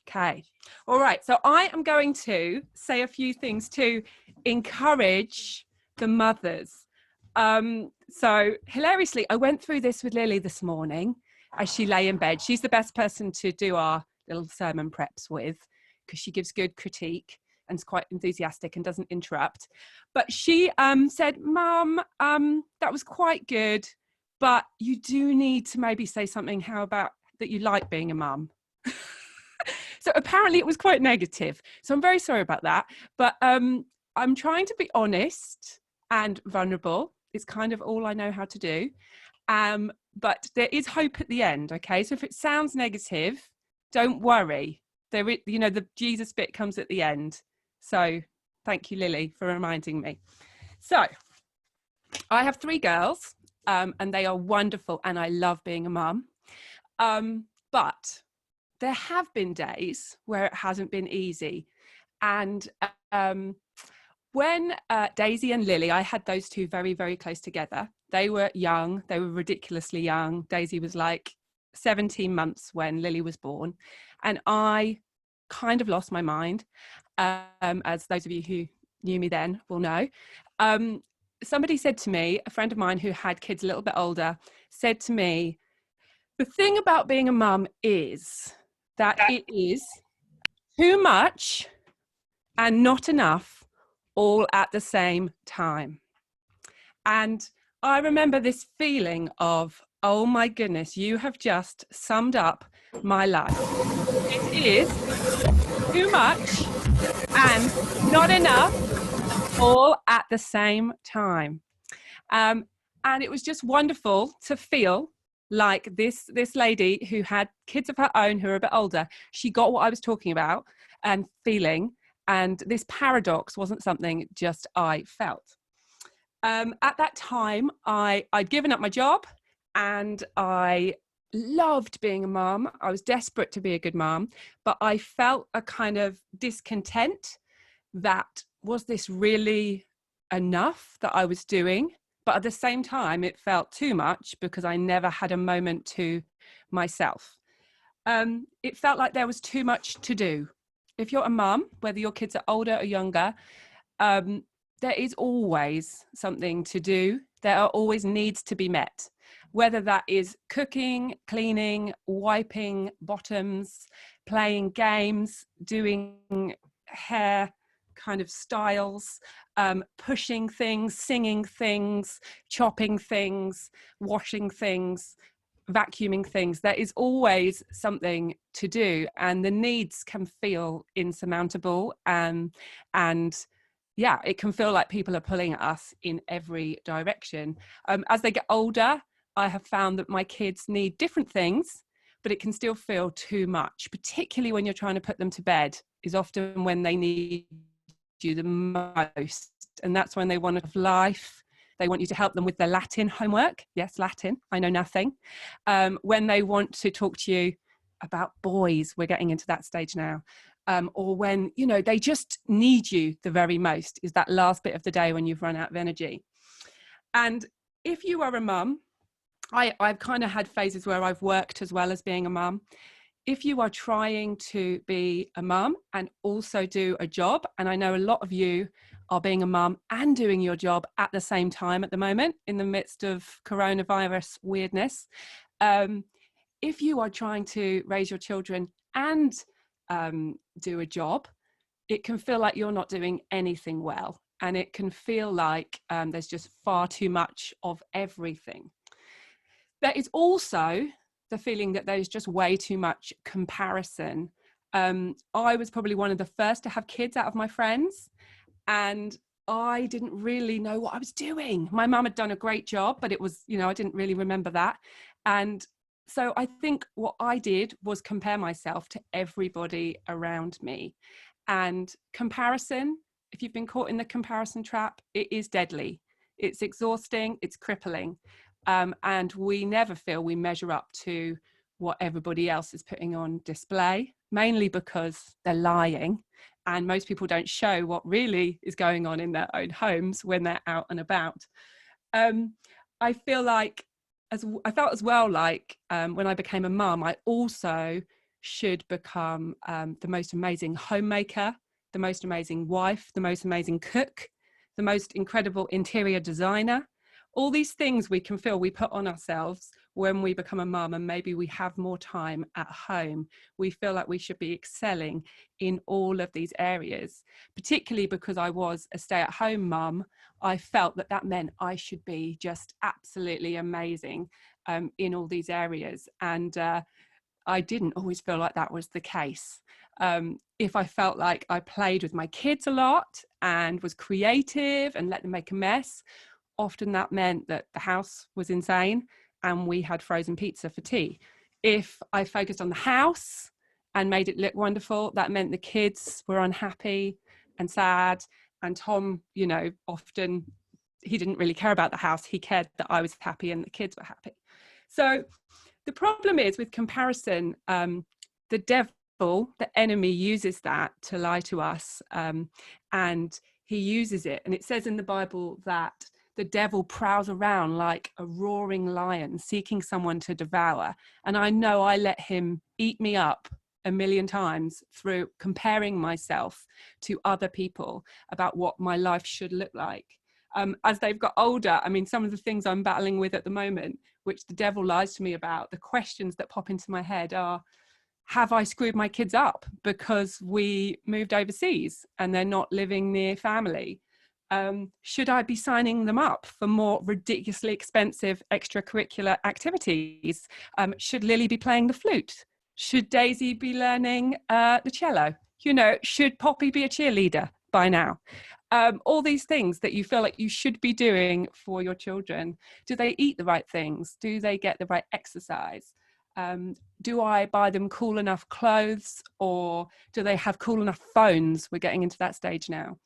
Okay. All right. So I am going to say a few things to encourage the mothers. So hilariously, I went through this with Lily this morning as she lay in bed. She's the best person to do our little sermon preps with because she gives good critique and is quite enthusiastic and doesn't interrupt. But she said, Mum, that was quite good, but you do need to maybe say something. How about that you like being a mum? So apparently it was quite negative. So I'm very sorry about that. But I'm trying to be honest and vulnerable. It's kind of all I know how to do. But there is hope at the end, okay? So if it sounds negative, don't worry. There is, the Jesus bit comes at the end. So thank you, Lily, for reminding me. So I have 3 girls, and they are wonderful, and I love being a mum. But there have been days where it hasn't been easy. And when Daisy and Lily, I had those 2 very, very close together. They were young. They were ridiculously young. Daisy was like 17 months when Lily was born. And I kind of lost my mind, as those of you who knew me then will know. Somebody said to me, a friend of mine who had kids a little bit older, said to me, the thing about being a mum is that it is too much and not enough all at the same time. And I remember this feeling of, oh my goodness, you have just summed up my life. It is too much and not enough all at the same time. And it was just wonderful to feel like this lady who had kids of her own who are a bit older, she got what I was talking about and feeling, and this paradox wasn't something just I felt. At that time, I'd given up my job and I loved being a mum. I was desperate to be a good mum, but I felt a kind of discontent that was this really enough that I was doing? But at the same time, it felt too much because I never had a moment to myself. It felt like there was too much to do. If you're a mum, whether your kids are older or younger, there is always something to do. There are always needs to be met, whether that is cooking, cleaning, wiping bottoms, playing games, doing hair kind of styles, pushing things, singing things, chopping things, washing things, vacuuming things. There is always something to do, and the needs can feel insurmountable, and yeah, it can feel like people are pulling at us in every direction. As they get older, I have found that my kids need different things, but it can still feel too much, particularly when you're trying to put them to bed, is often when they need you the most. And that's when they want to have life. They want you to help them with their Latin homework. Yes, Latin, I know nothing. When they want to talk to you about boys, we're getting into that stage now. Or when, they just need you the very most, is that last bit of the day when you've run out of energy. And if you are a mum, I've kind of had phases where I've worked as well as being a mum. If you are trying to be a mum and also do a job, and I know a lot of you are being a mum and doing your job at the same time at the moment in the midst of coronavirus weirdness. If you are trying to raise your children and do a job, it can feel like you're not doing anything well. And it can feel like there's just far too much of everything. There is also the feeling that there's just way too much comparison. I was probably one of the first to have kids out of my friends, and I didn't really know what I was doing. My mum had done a great job, but it was, I didn't really remember that. And so I think what I did was compare myself to everybody around me. And comparison, if you've been caught in the comparison trap, it is deadly. It's exhausting, it's crippling. And we never feel we measure up to what everybody else is putting on display, mainly because they're lying. And most people don't show what really is going on in their own homes when they're out and about. I felt as well like when I became a mum, I also should become the most amazing homemaker, the most amazing wife, the most amazing cook, the most incredible interior designer. All these things we can feel we put on ourselves when we become a mum, and maybe we have more time at home. We feel like we should be excelling in all of these areas, particularly because I was a stay-at-home mum. I felt that that meant I should be just absolutely amazing in all these areas. And I didn't always feel like that was the case. If I felt like I played with my kids a lot and was creative and let them make a mess, often that meant that the house was insane and we had frozen pizza for tea. If I focused on the house and made it look wonderful, that meant the kids were unhappy and sad. And Tom, you know, often he didn't really care about the house. He cared that I was happy and the kids were happy. So the problem is with comparison, the devil, the enemy, uses that to lie to us, and he uses it. And it says in the Bible that the devil prowls around like a roaring lion seeking someone to devour. And I know I let him eat me up a million times through comparing myself to other people about what my life should look like. As they've got older, I mean, some of the things I'm battling with at the moment, which the devil lies to me about, the questions that pop into my head are, have I screwed my kids up because we moved overseas and they're not living near family? Should I be signing them up for more ridiculously expensive extracurricular activities? Should Lily be playing the flute? Should Daisy be learning the cello? You know, should Poppy be a cheerleader by now? All these things that you feel like you should be doing for your children. Do they eat the right things? Do they get the right exercise? Do I buy them cool enough clothes, or do they have cool enough phones? We're getting into that stage now.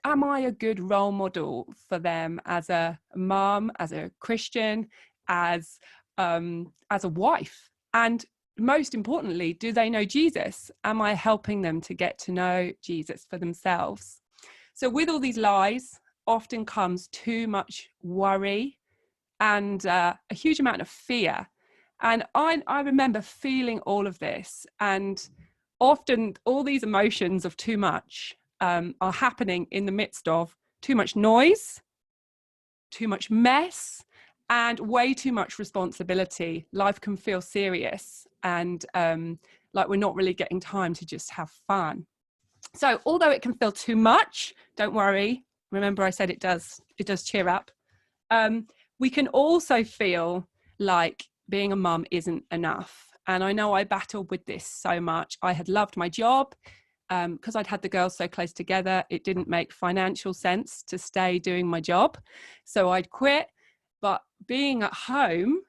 Am I a good role model for them as a mom, as a Christian, as a wife? And most importantly, do they know Jesus? Am I helping them to get to know Jesus for themselves? So with all these lies often comes too much worry and a huge amount of fear. And I remember feeling all of this, and often all these emotions of too much are happening in the midst of too much noise, too much mess, and way too much responsibility. Life can feel serious and like we're not really getting time to just have fun. So although it can feel too much, don't worry. Remember I said it does cheer up. We can also feel like being a mum isn't enough. And I know I battled with this so much. I had loved my job because I'd had the girls so close together. It didn't make financial sense to stay doing my job. So I'd quit. But being at home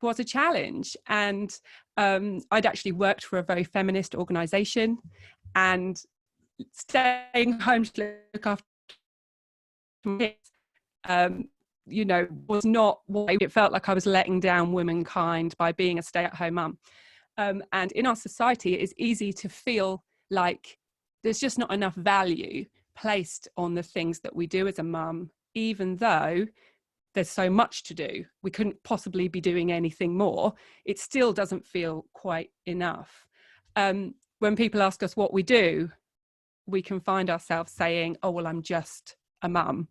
was a challenge. And I'd actually worked for a very feminist organization, and staying home to look after my kids, you know, was not what it felt like. I was letting down womankind by being a stay-at-home mum. And in our society, it is easy to feel like there's just not enough value placed on the things that we do as a mum, even though there's so much to do. We couldn't possibly be doing anything more. It still doesn't feel quite enough. When people ask us what we do, we can find ourselves saying, oh, well, I'm just a mum.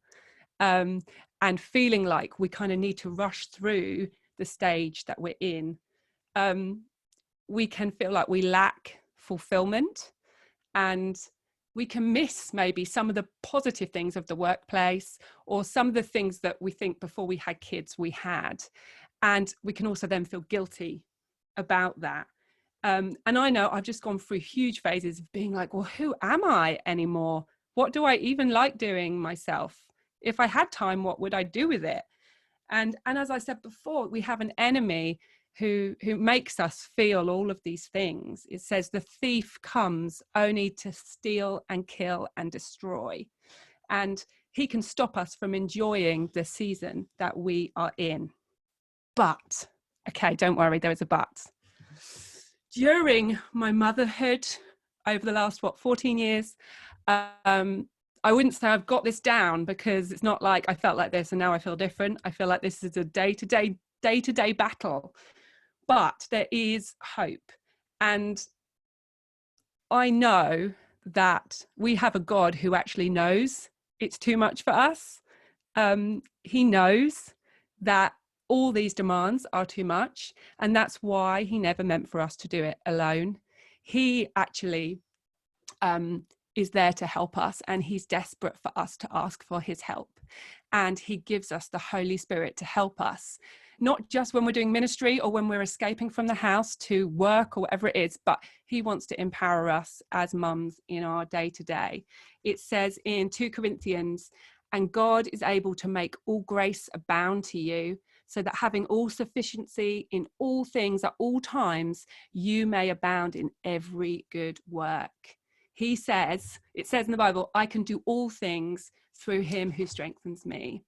And feeling like we kind of need to rush through the stage that we're in. We can feel like we lack fulfillment, and we can miss maybe some of the positive things of the workplace, or some of the things that we think before we had kids we had. And we can also then feel guilty about that. And I know I've just gone through huge phases of being like, well, who am I anymore? What do I even like doing myself? If I had time, what would I do with it? And as I said before, we have an enemy who makes us feel all of these things. It says the thief comes only to steal and kill and destroy. And he can stop us from enjoying the season that we are in. But, okay, don't worry, there is a but. During my motherhood, over the last, 14 years, I wouldn't say I've got this down, because it's not like I felt like this and now I feel different. I feel like this is a day-to-day battle. But there is hope. And I know that we have a God who actually knows it's too much for us. He knows that all these demands are too much, and that's why he never meant for us to do it alone. He actually is there to help us, and he's desperate for us to ask for his help. And he gives us the Holy Spirit to help us, not just when we're doing ministry or when we're escaping from the house to work or whatever it is, but he wants to empower us as mums in our day-to-day. It says in 2 Corinthians, and God is able to make all grace abound to you, so that having all sufficiency in all things at all times, you may abound in every good work. He says, it says in the Bible, I can do all things through him who strengthens me.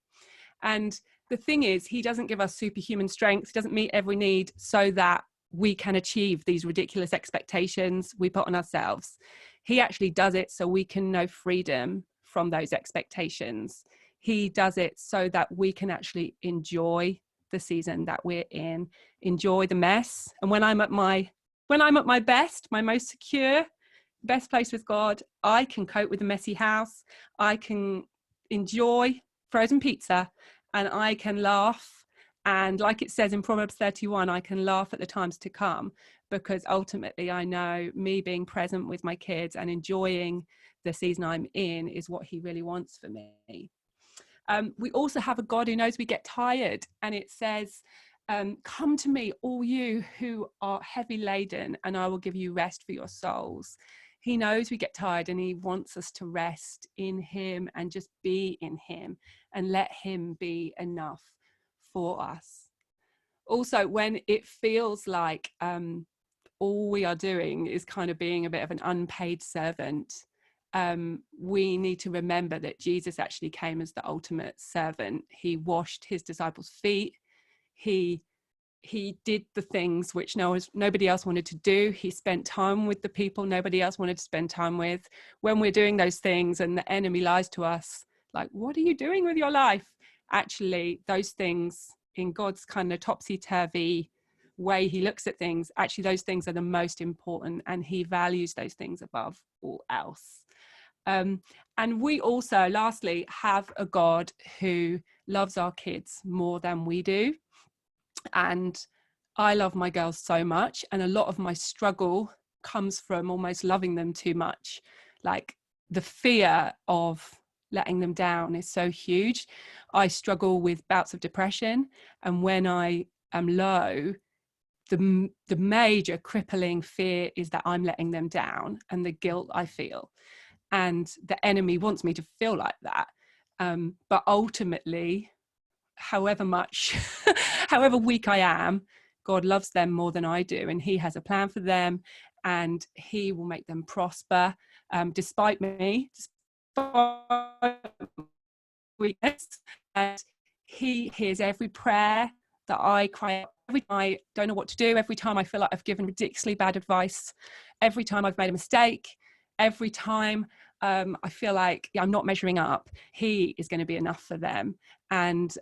And the thing is, he doesn't give us superhuman strength. He doesn't meet every need so that we can achieve these ridiculous expectations we put on ourselves. He actually does it so we can know freedom from those expectations. He does it so that we can actually enjoy the season that we're in, enjoy the mess. And when I'm at my best, my most secure, best place with God, I can cope with a messy house. I can enjoy frozen pizza, and I can laugh. And like it says in Proverbs 31, I can laugh at the times to come, because ultimately I know me being present with my kids and enjoying the season I'm in is what he really wants for me. We also have a God who knows we get tired, and it says, come to me, all you who are heavy laden, and I will give you rest for your souls. He knows we get tired, and he wants us to rest in him and just be in him and let him be enough for us. Also, when it feels like all we are doing is kind of being a bit of an unpaid servant, we need to remember that Jesus actually came as the ultimate servant. He washed his disciples' feet. He did the things which nobody else wanted to do. He spent time with the people nobody else wanted to spend time with. When we're doing those things and the enemy lies to us, like, what are you doing with your life? Actually, those things, in God's kind of topsy-turvy way he looks at things, actually those things are the most important, and he values those things above all else. And we also, lastly, have a God who loves our kids more than we do. And I love my girls so much, and a lot of my struggle comes from almost loving them too much. Like, the fear of letting them down is so huge. I struggle with bouts of depression, and when I am low, the major crippling fear is that I'm letting them down, and the guilt I feel. And the enemy wants me to feel like that. But ultimately, however weak I am, God loves them more than I do, and he has a plan for them, and he will make them prosper, despite me, despite weakness. And he hears every prayer that I cry out, every time I don't know what to do, every time I feel like I've given ridiculously bad advice, every time I've made a mistake, every time I feel like I'm not measuring up, he is going to be enough for them. And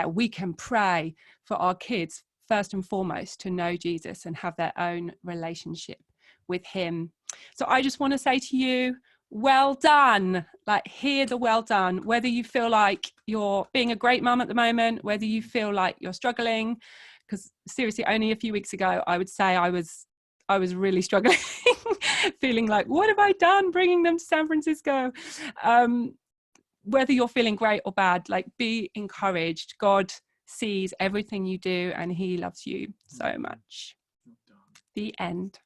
we can pray for our kids first and foremost to know Jesus and have their own relationship with him. So I just want to say to you, well done. Like, hear the well done, whether you feel like you're being a great mum at the moment, whether you feel like you're struggling, because seriously, only a few weeks ago, I would say I was really struggling, feeling like, what have I done bringing them to San Francisco? Whether you're feeling great or bad, like, be encouraged. God sees everything you do, and he loves you so much. The end.